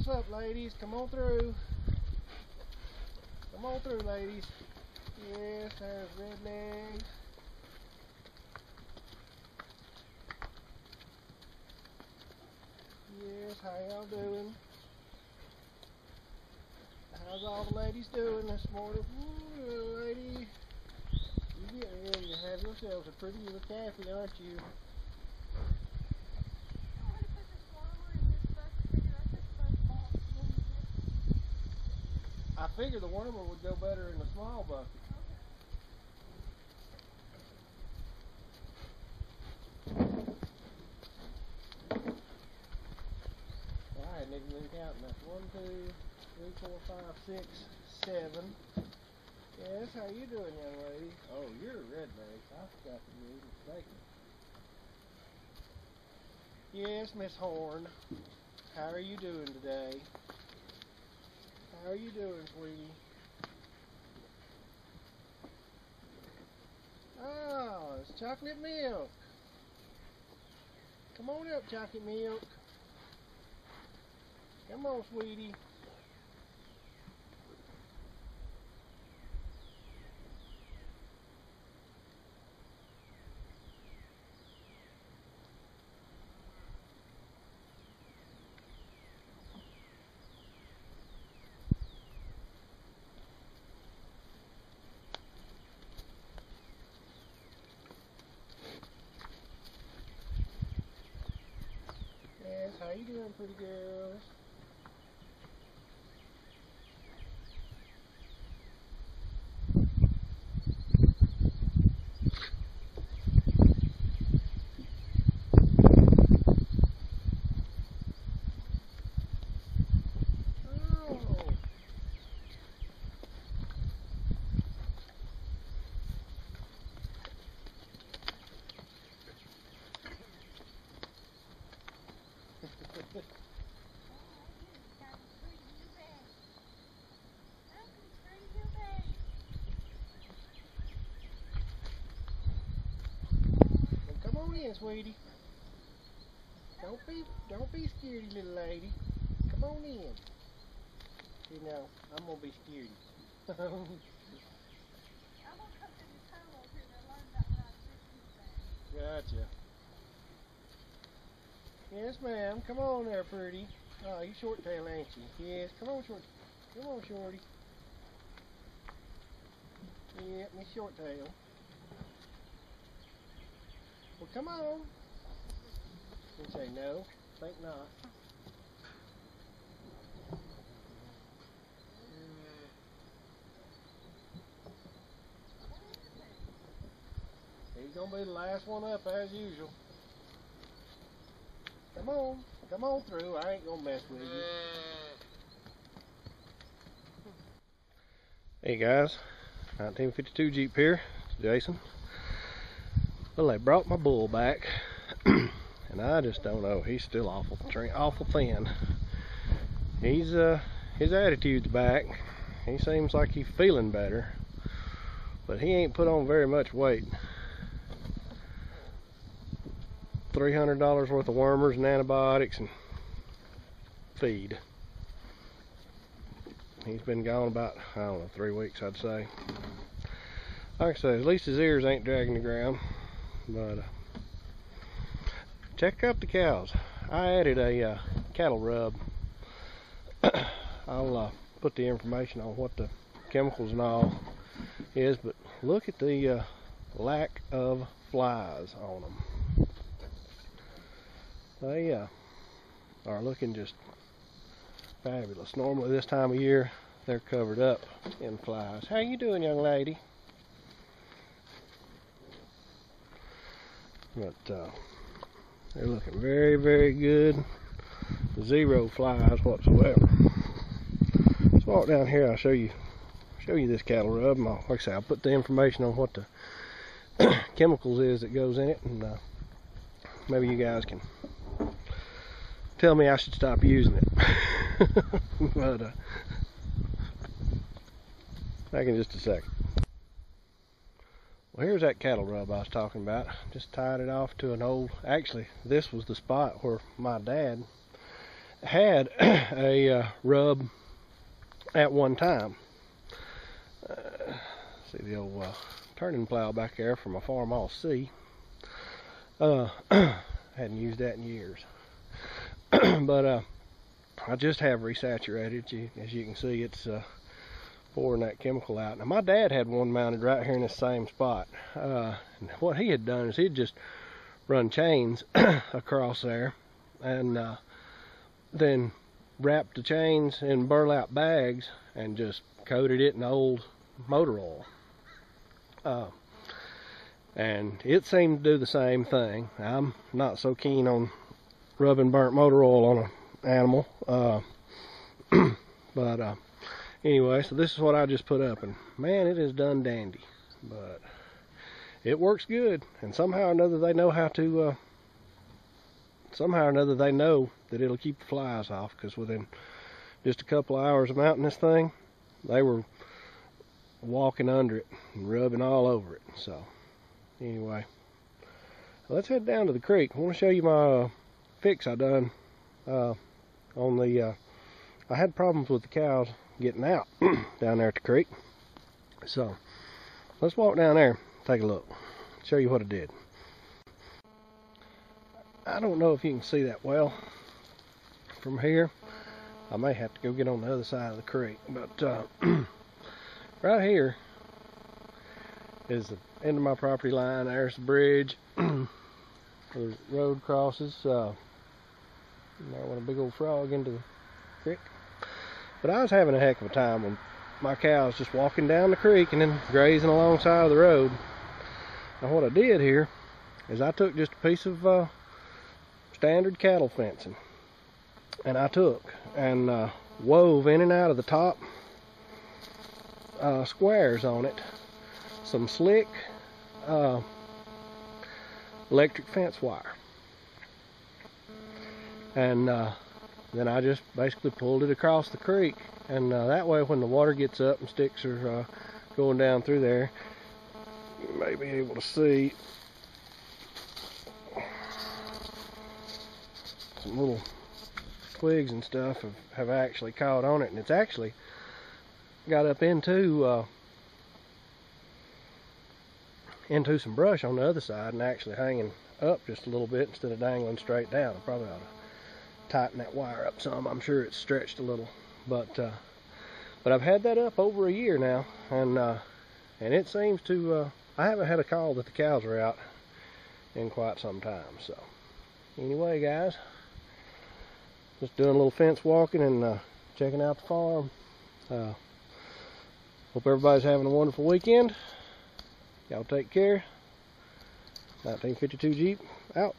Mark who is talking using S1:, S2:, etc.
S1: What's up, ladies? Come on through. Come on through, ladies. Yes, there's red legs. Yes, how y'all doing? How's all the ladies doing this morning? Ooh, lady. You get ready to have yourselves a pretty little calfie, aren't you? I figured the wormer would go better in the small bucket. Well, I hadn't even been counting. That's 1, 2, 3, 4, 5, 6, 7. Yes, how you doing, young lady? Oh, you're a redneck. I forgot that you were eating bacon. Yes, Miss Horn. How are you doing today? How are you doing, sweetie? Oh, it's chocolate milk. Come on up, chocolate milk. Come on, sweetie. Yes, how you doing, pretty girls? Come on in, sweetie. Don't be scaredy, little lady. Come on in. You know, I'm gonna be scaredy.
S2: I'm gonna come to the tunnel over here and learn about how to do
S1: Gotcha. Yes, ma'am. Come on there, pretty. Oh, you short tail, ain't you? Yes. Come on, short. Come on, shorty. Yep, me short tail. Well, come on. You say no. Think not. He's gonna be the last one up as usual. Come on through. I ain't gonna mess with you. Hey guys, 1952 Jeep here, it's Jason. Well, they brought my bull back, and I just don't know. He's still awful thin. His attitude's back. He seems like he's feeling better, but he ain't put on very much weight. $300 worth of wormers and antibiotics and feed. He's been gone about, I don't know, 3 weeks, I'd say. Like I say, at least his ears ain't dragging the ground. But check out the cows. I added a cattle rub. I'll put the information on what the chemicals and all is, but look at the lack of flies on them. They are looking just fabulous. Normally this time of year they're covered up in flies. How you doing, young lady? But they're looking very, very good. Zero flies whatsoever. Let's walk down here. I'll show you this cattle rub. And like I say, I'll put the information on what the chemicals is that goes in it, and maybe you guys can tell me I should stop using it. But back in just a second. Well, here's that cattle rub I was talking about. Just tied it off to an old, actually this was the spot where my dad had a rub at one time. See the old turning plow back there from a farm I'll see. Hadn't used that in years. But I just have resaturated. As you can see, it's pouring that chemical out. Now my dad had one mounted right here in the same spot. And what he had done is he'd just run chains across there and then wrapped the chains in burlap bags and just coated it in old motor oil. And it seemed to do the same thing. I'm not so keen on rubbing burnt motor oil on an animal. But anyway, so this is what I just put up, and man, it is done dandy. But it works good, and somehow or another they know how to, somehow or another they know that it'll keep the flies off, because within just a couple of hours of mounting this thing, they were walking under it and rubbing all over it. So anyway, let's head down to the creek. I want to show you my fix I done on the, I had problems with the cows getting out down there at the creek. So let's walk down there, take a look, show you what I did. I don't know if you can see that well from here. I may have to go get on the other side of the creek, but right here is the end of my property line. There's the bridge. The road crosses. Now I want a big old frog into the creek. But I was having a heck of a time when my cows just walking down the creek and then grazing alongside of the road. Now what I did here is I took just a piece of standard cattle fencing, and I took and wove in and out of the top squares on it some slick electric fence wire, and then I just basically pulled it across the creek, and that way when the water gets up and sticks are going down through there, you may be able to see some little twigs and stuff have actually caught on it, and it's actually got up into some brush on the other side and actually hanging up just a little bit instead of dangling straight down. I probably ought to tighten that wire up some. I'm sure it's stretched a little, but I've had that up over a year now, and it seems to I haven't had a call that the cows are out in quite some time. So anyway, guys, just doing a little fence walking and checking out the farm. Hope everybody's having a wonderful weekend. Y'all take care. 1952 Jeep out.